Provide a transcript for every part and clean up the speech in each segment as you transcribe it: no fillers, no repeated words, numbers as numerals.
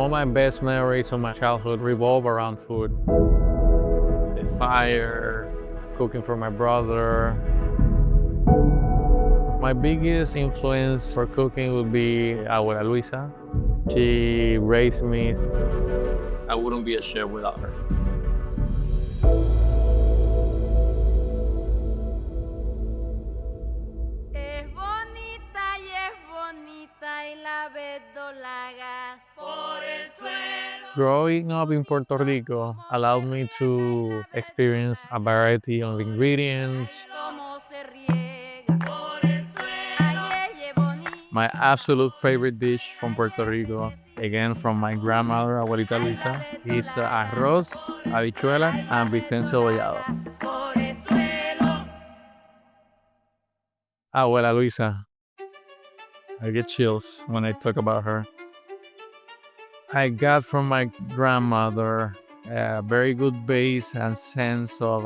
All my best memories of my childhood revolve around food. The fire, cooking for my brother. My biggest influence for cooking would be Abuela Luisa. She raised me. I wouldn't be a chef without her. Growing up in Puerto Rico allowed me to experience a variety of ingredients. My absolute favorite dish from Puerto Rico, again from my grandmother, Abuelita Luisa, is arroz, habichuela, and bistec encebollado. Abuela Luisa. I get chills when I talk about her. I got from my grandmother a very good base and sense of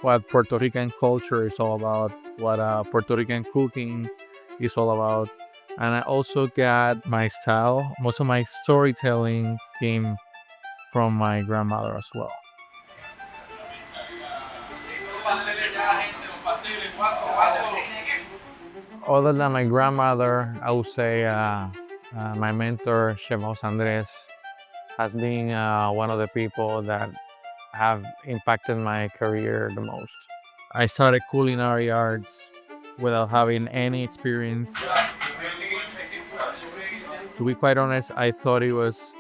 what Puerto Rican culture is all about, what Puerto Rican cooking is all about. And I also got my style. Most of my storytelling came from my grandmother as well. Other than my grandmother, I would say my mentor, Chef Jose Andres, has been one of the people that have impacted my career the most. I started culinary arts without having any experience. To be quite honest, I thought it was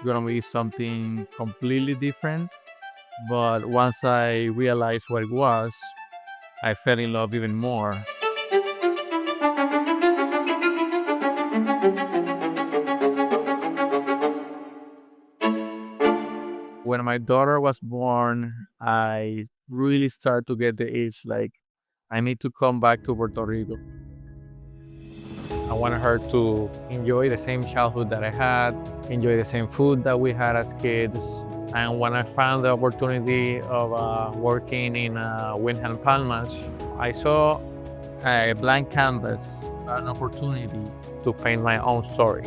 gonna be something completely different, but once I realized what it was, I fell in love even more. When my daughter was born, I really started to get the itch like I need to come back to Puerto Rico. I wanted her to enjoy the same childhood that I had, enjoy the same food that we had as kids. And when I found the opportunity of working in Windham Palmas, I saw a blank canvas, an opportunity to paint my own story.